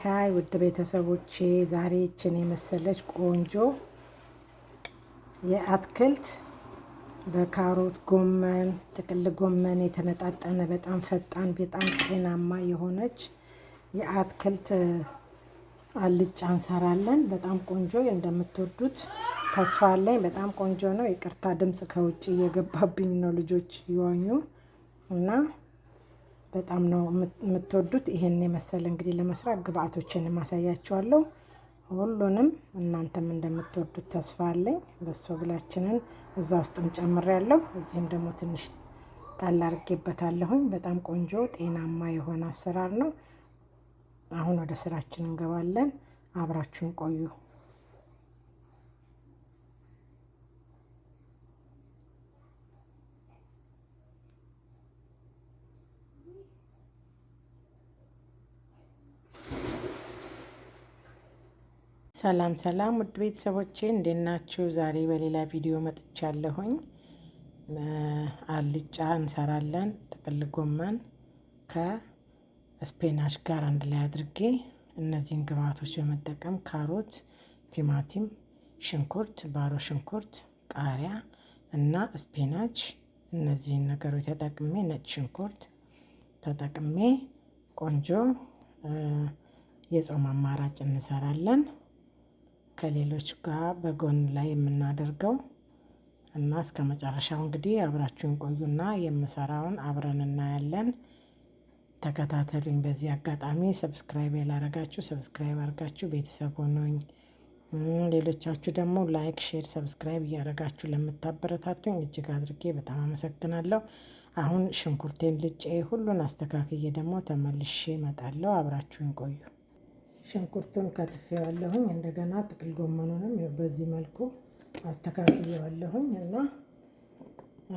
ሃይ ውድ ቤተሰቦቼ ዛሬ እችን የመሰለች ቆንጆ የአትክልት በካሮት ጎመን ጥቅል ጎመን የተመጣጠነ በጣም ፈጣን በጣም ጤናማ የሆነች የአትክልት አልጫ እንሰራለን። በጣም ቆንጆ እንደምትወዱት ተስፋ አለኝ። በጣም ቆንጆ ነው። ይቅርታ ድምጽ ከውጭ እየገባብኝ ነው፣ ልጆች ይዋኙ እና በጣም ነው የምትወዱት። ይሄን የመሰለ እንግዲህ ለመስራት ግብአቶችን ማሳያችኋለሁ። ሁሉንም እናንተም እንደምትወዱት ተስፋ አለኝ። በሶ ብላችንን እዛ ውስጥም ጨምሬያለሁ። እዚህም ደግሞ ትንሽ ጣል አድርጌበታለሁኝ። በጣም ቆንጆ ጤናማ የሆነ አሰራር ነው። አሁን ወደ ስራችን እንገባለን። አብራችሁን ቆዩ። ሰላም ሰላም ውድ ቤተሰቦቼ እንዴት ናችሁ? ዛሬ በሌላ ቪዲዮ መጥቻለሁኝ። አልጫ እንሰራለን። ጥቅል ጎመን ከስፔናች ጋር አንድ ላይ አድርጌ እነዚህን ግብአቶች በመጠቀም ካሮት፣ ቲማቲም፣ ሽንኩርት፣ ባሮ ሽንኩርት፣ ቃሪያ እና ስፔናች እነዚህን ነገሮች ተጠቅሜ ነጭ ሽንኩርት ተጠቅሜ ቆንጆ የጾም አማራጭ እንሰራለን። ከሌሎች ጋር በጎን ላይ የምናደርገው እና እስከ መጨረሻው እንግዲህ አብራችሁን ቆዩና የምሰራውን አብረን እናያለን። ተከታተሉኝ። በዚህ አጋጣሚ ሰብስክራይብ ያላረጋችሁ ሰብስክራይብ አድርጋችሁ ቤተሰብ ሆኖኝ፣ ሌሎቻችሁ ደግሞ ላይክ፣ ሼር፣ ሰብስክራይብ እያደረጋችሁ ለምታበረታቱኝ እጅግ አድርጌ በጣም አመሰግናለሁ። አሁን ሽንኩርቴን ልጬ ሁሉን አስተካክዬ ደግሞ ተመልሼ እመጣለሁ። አብራችሁን ቆዩ። ሽንኩርቱን ከትፌዋለሁኝ። እንደገና ጥቅል ጎመኑንም በዚህ መልኩ አስተካክዬዋለሁኝ እና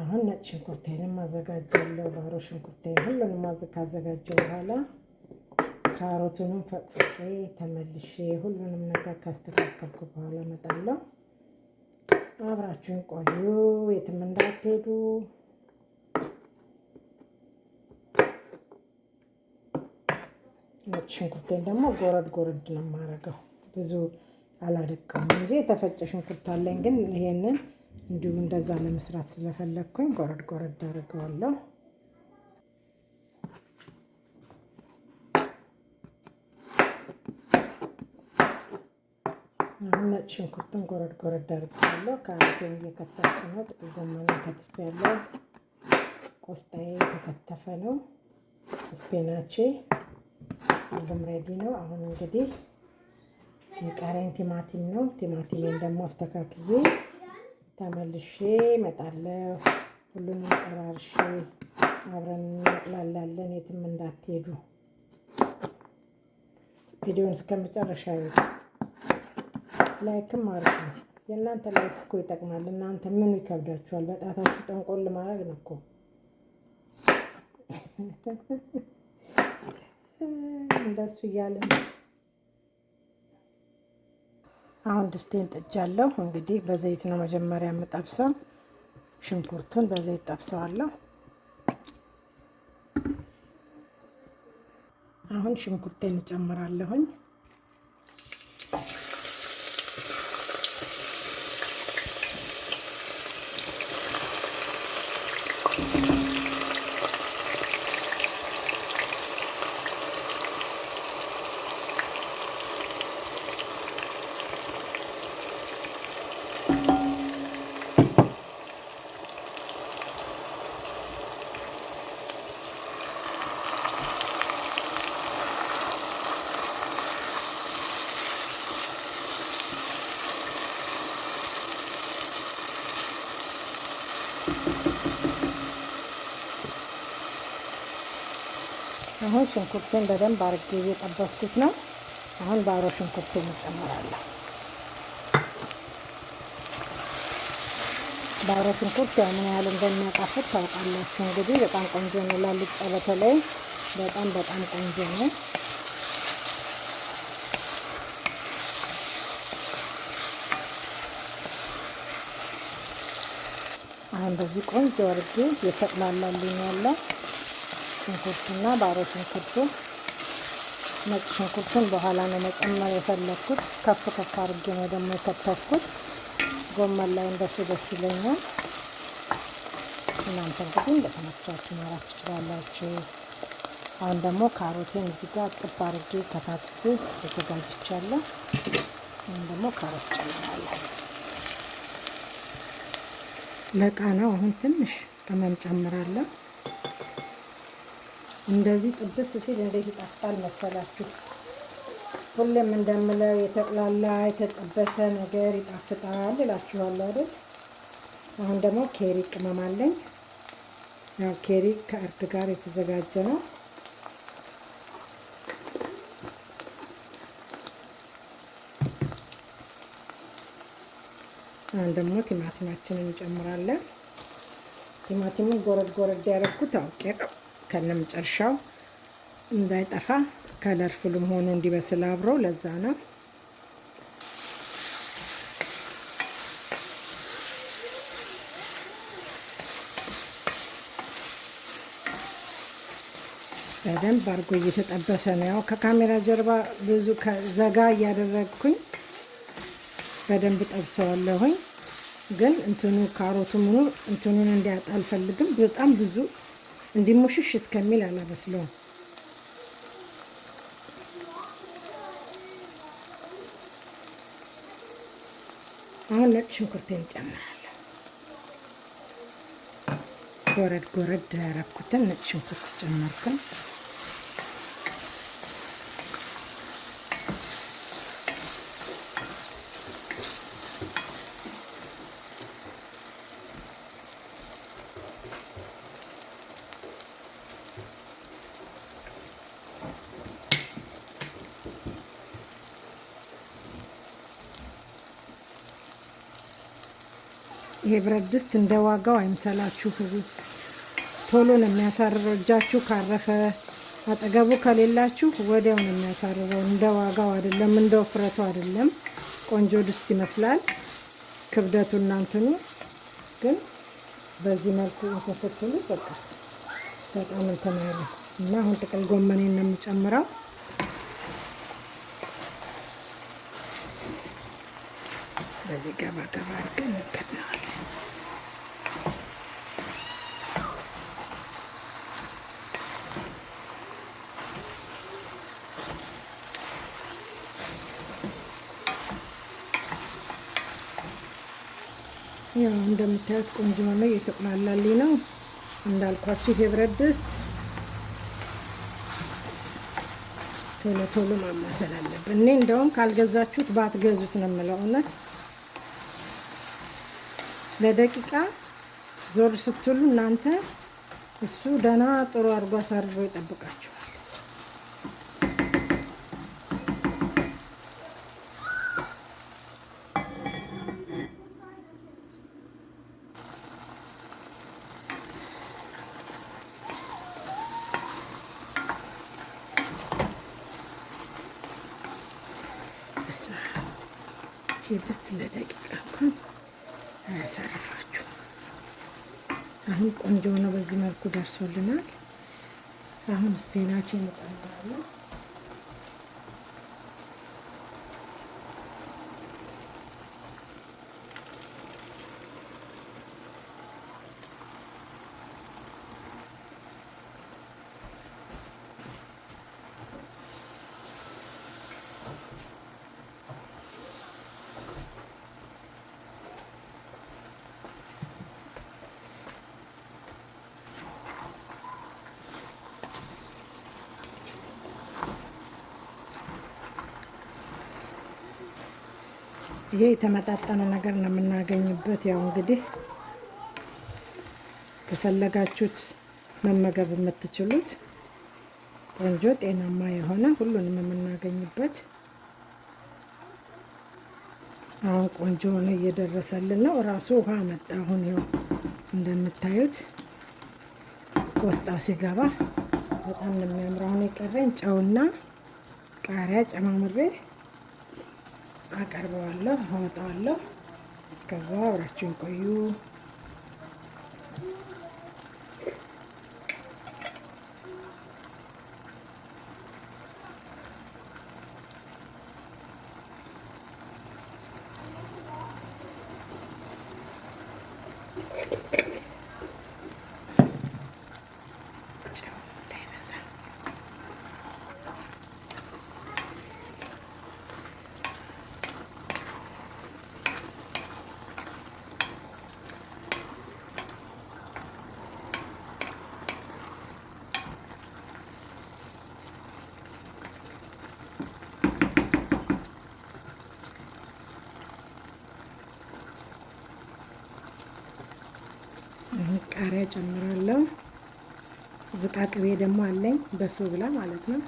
አሁን ነጭ ሽንኩርቴንም አዘጋጃለሁ። ባሮ ሽንኩርቴን ሁሉንም ካዘጋጀው በኋላ ካሮቱንም ፈቅፍቄ ተመልሼ ሁሉንም ነገር ካስተካከልኩ በኋላ እመጣለሁ። አብራችሁን ቆዩ፣ የትም እንዳትሄዱ። ነጭ ሽንኩርቴን ደግሞ ጎረድ ጎረድ ነው የማደርገው። ብዙ አላደቀም እንጂ የተፈጨ ሽንኩርት አለኝ፣ ግን ይሄንን እንዲሁ እንደዛ ለመስራት ስለፈለግኩኝ ጎረድ ጎረድ አደርገዋለሁ። አሁን ነጭ ሽንኩርቱን ጎረድ ጎረድ አድርጌያለሁ። ካሮቴን እየከተፍኩ ነው። ጥቅል ጎመኑን ከትፌያለሁ። ቆስጣዬ የተከተፈ ነው። ስፔናቼ ሁሉም ሬዲ ነው። አሁን እንግዲህ የሚቀረኝ ቲማቲም ነው። ቲማቲሜን ደግሞ አስተካክዬ ተመልሼ እመጣለሁ። ሁሉንም ጨራርሼ አብረን እንላላለን። የትም እንዳትሄዱ። ቪዲዮውን እስከመጨረሻ ይዩት። ላይክም አድርጉ። የእናንተ ላይክ እኮ ይጠቅማል። እናንተ ምኑ ይከብዳችኋል? በጣታችሁ ጠንቆል ማድረግ ነው እኮ። እንደሱ እያለን አሁን ድስቴን ጥጃለሁ። እንግዲህ በዘይት ነው መጀመሪያ የምጠብሰው። ሽንኩርቱን በዘይት ጠብሰዋለሁ። አሁን ሽንኩርቴን እጨምራለሁኝ። አሁን ሽንኩርቴን በደንብ አድርጌ እየጠበስኩት ነው። አሁን ባሮ ሽንኩርቴን እጨምራለሁ። ባሮ ሽንኩርት ያው ምን ያህል እንደሚያጣፍጥ ታውቃላችሁ። እንግዲህ በጣም ቆንጆ ነው ላልጫ፣ በተለይ በጣም ቆንጆ ነው። አሁን በዚህ ቆንጆ አድርጌ የተቅላላልኝ ያለ ሽንኩርቱና ባሮ ሽንኩርቱ ነጭ ሽንኩርቱን በኋላ ነው መጨመር የፈለኩት። ከፍ ከፍ አድርጌ ነው ደግሞ የከተፍኩት። ጎመን ላይ እንደሱ ደስ ይለኛል። እናንተ እንግዲህ እንደተመቻችሁ ማራት ትችላላችሁ። አሁን ደግሞ ካሮቴን እዚህ ጋር ጥብ አድርጌ ከታትፌ ተዘጋጅቻለሁ። አሁን ደግሞ ካሮት ጨምራለሁ። ለቃ ነው። አሁን ትንሽ ቅመም ጨምራለሁ። እንደዚህ ጥብስ ሲል እንዴት ይጣፍጣል መሰላችሁ? ሁሌም እንደምለው የተቅላላ የተጠበሰ ነገር ይጣፍጣል እላችኋለሁ አይደል? አሁን ደግሞ ኬሪ ቅመም አለኝ። ያው ኬሪ ከእርድ ጋር የተዘጋጀ ነው። አሁን ደግሞ ቲማቲማችንን እንጨምራለን። ቲማቲሙን ጎረድ ጎረድ ያደረኩት አውቄ ነው ከነመጨረሻው እንዳይጠፋ ከለርፉልም ሆኖ እንዲበስል አብሮ፣ ለዛ ነው። በደንብ አድርጎ እየተጠበሰ ነው። ያው ከካሜራ ጀርባ ብዙ ዘጋ እያደረግኩኝ በደንብ ጠብሰዋለሁኝ። ግን እንትኑ ካሮቱ ምኑ እንትኑን እንዲያጣ አልፈልግም። በጣም ብዙ እንዲሙሽሽ እስከሚል አላበስለውም። አሁን ነጭ ሽንኩርቴን እንጨምራለሁ። ጎረድ ጎረድ ያደረኩትን ነጭ ሽንኩርት ጨመርኩኝ። ይሄ ብረት ድስት እንደ ዋጋው አይምሰላችሁ። ቶሎ ነው የሚያሳርረው። እጃችሁ ካረፈ አጠገቡ ከሌላችሁ ወዲያው ነው የሚያሳርረው። እንደ ዋጋው አይደለም፣ እንደ ውፍረቱ አይደለም። ቆንጆ ድስት ይመስላል ክብደቱ እናንተኑ። ግን በዚህ መልኩ ተሰጥቶሉ በቃ በጣም እንትን ያለ እና አሁን ጥቅል ጎመኔን ነው የምጨምረው። በዚህ ገባ ገባ አድርገን እንከድነዋለን። ያው እንደምታዩት ቆንጆ ሆኖ እየተቆላላልኝ ነው። እንዳልኳችሁ የብረት ድስት ቶሎ ቶሎ ማማሰል አለብን። እኔ እንደውም ካልገዛችሁት ባትገዙት ነው የምለው እውነት። ለደቂቃ ዞር ስትሉ እናንተ እሱ ደህና ጥሩ አድርጎ አሳርፎ ይጠብቃችኋል። ይህ ድስት ለደቂቃ እንኳን አያሳርፋችሁ። አሁን ቆንጆ ነው። በዚህ መልኩ ደርሶልናል። አሁን ስፔናችን እንጨምራለን። ይሄ የተመጣጠነ ነገር ነው የምናገኝበት። ያው እንግዲህ ከፈለጋችሁት መመገብ የምትችሉት ቆንጆ ጤናማ የሆነ ሁሉንም የምናገኝበት። አሁን ቆንጆ ሆነ እየደረሰልን ነው። እራሱ ውሃ መጣ። አሁን ይኸው እንደምታዩት ቆስጣው ሲገባ በጣም ነው የሚያምረው። አሁን የቀረኝ ጨውና ቃሪያ ጨማምሬ አቀርበዋለሁ፣ አወጣዋለሁ። እስከዛ አብራችሁን ቆዩ። ቃሪያ ጨምራለሁ። ዝቃቅቤ ደግሞ አለኝ በሶ ብላ ማለት ነው።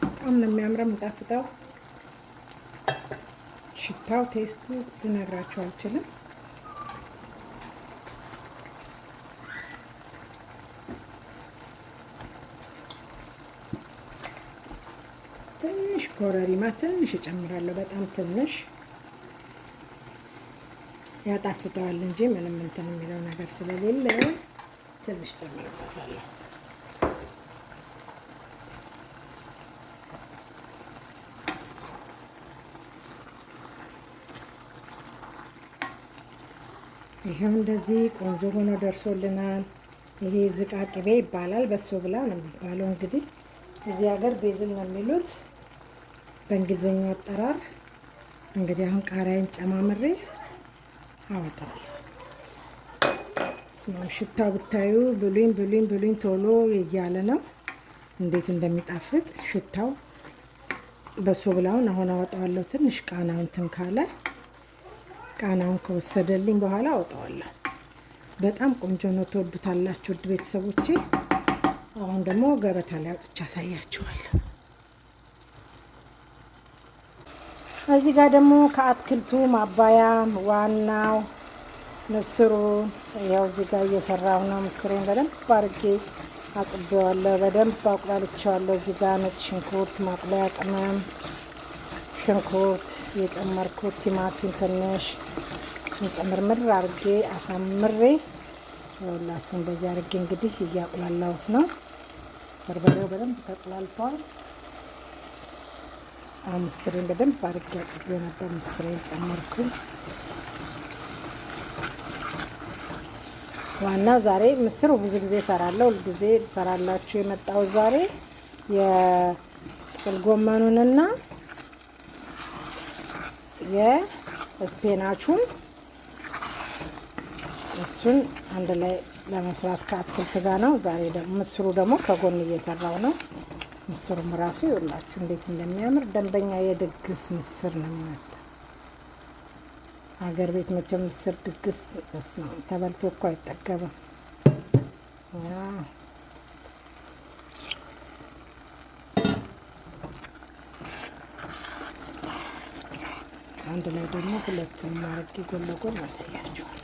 በጣም ነው የሚያምረው የሚጣፍጠው። ሽታው ቴስቱ ልነግራችሁ አልችልም። ትንሽ ኮረሪማ ትንሽ እጨምራለሁ፣ በጣም ትንሽ ያጣፍጠዋል እንጂ ምንም እንትን የሚለው ነገር ስለሌለ ትንሽ ጨምርበታለሁ። ይሄው እንደዚህ ቆንጆ ሆኖ ደርሶልናል። ይሄ ዝቃቅቤ ይባላል፣ በሶ ብላ ነው የሚባለው። እንግዲህ እዚህ ሀገር ቤዝል ነው የሚሉት በእንግሊዝኛው አጠራር። እንግዲህ አሁን ቃሪያን ጨማምሬ አወጣለሁ። ስማም ሽታ ብታዩ ብሉኝ ብሉኝ ብሉኝ ቶሎ እያለ ነው። እንዴት እንደሚጣፍጥ ሽታው። በሶ ብላውን አሁን አወጣዋለሁ። ትንሽ ቃናውን እንትን ካለ ቃናውን ከወሰደልኝ በኋላ አወጣዋለሁ። በጣም ቆንጆ ነው፣ ትወዱታላችሁ ውድ ቤተሰቦቼ። አሁን ደግሞ ገበታ ላይ አውጥቼ አሳያችኋለሁ። እዚህ ጋር ደግሞ ከአትክልቱ ማባያ ዋናው ምስሩ ያው እዚህ ጋር እየሰራሁ ነው። ምስሬን በደንብ አድርጌ አጥቤዋለሁ፣ በደንብ አቁላልቼዋለሁ። እዚህ ጋር ነጭ ሽንኩርት፣ ማቁላያ ቅመም፣ ሽንኩርት የጨመርኩት፣ ቲማቲም ትንሽ እሱን ጨምርምር አድርጌ አሳምሬ ይኸውላችሁ እንደዚህ አድርጌ እንግዲህ እያቁላላሁት ነው። በርበሬው በደንብ ተቁላልቷል። አሁን ምስሬን በደንብ አድርጌ አጥቤ ነበር። ምስሬን ጨመርኩኝ። ዋናው ዛሬ ምስሩ ብዙ ጊዜ እሰራለሁ፣ ሁልጊዜ እሰራላችሁ የመጣው ዛሬ የጥቅል ጎመኑንና የስፔናቹን እሱን አንድ ላይ ለመስራት ከአትክልት ጋር ነው። ዛሬ ደግሞ ምስሩ ደግሞ ከጎን እየሰራው ነው። ምስሩም ራሱ ይኸውላችሁ እንዴት እንደሚያምር ደንበኛ የድግስ ምስር ነው የሚመስለው። ሀገር ቤት መቼም ምስር ድግስ ነው ተበልቶ እኮ አይጠገብም። አንድ ላይ ደግሞ ሁለቱን ማረግ ጎን ለጎን አሳያችኋለሁ።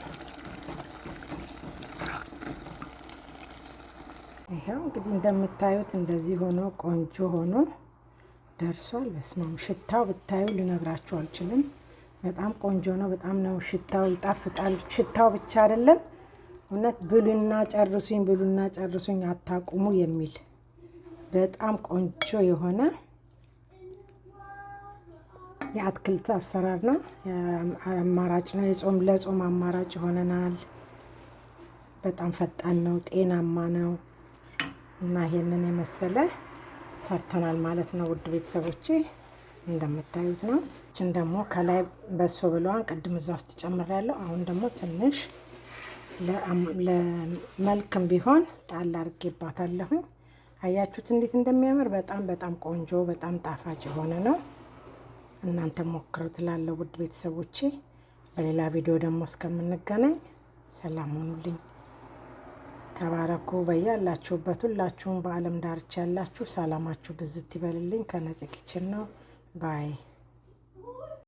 ይሄው እንግዲህ እንደምታዩት እንደዚህ ሆኖ ቆንጆ ሆኖ ደርሷል። በስማም ሽታው ብታዩ ልነግራችሁ አልችልም። በጣም ቆንጆ ነው። በጣም ነው ሽታው ይጣፍጣል። ሽታው ብቻ አይደለም እውነት ብሉና ጨርሱኝ፣ ብሉና ጨርሱኝ አታቁሙ የሚል በጣም ቆንጆ የሆነ የአትክልት አሰራር ነው። አማራጭ ነው። የጾም ለጾም አማራጭ ይሆነናል። በጣም ፈጣን ነው፣ ጤናማ ነው እና ይሄንን የመሰለ ሰርተናል ማለት ነው ውድ ቤተሰቦቼ። እንደምታዩት ነው። እችን ደግሞ ከላይ በሶ ብለዋን ቅድም እዛ ውስጥ ጨምሬያለሁ። አሁን ደግሞ ትንሽ ለመልክም ቢሆን ጣል አድርጌባታለሁ። አያችሁት እንዴት እንደሚያምር። በጣም በጣም ቆንጆ በጣም ጣፋጭ የሆነ ነው። እናንተ ሞክሩት እላለሁ ውድ ቤተሰቦቼ። በሌላ ቪዲዮ ደግሞ እስከምንገናኝ ሰላም ሆኑልኝ። ተባረኩ። በያላችሁበት ሁላችሁም በዓለም ዳርቻ ያላችሁ ሰላማችሁ ብዝት ይበልልኝ። ከነጽ ኪችን ነው ባይ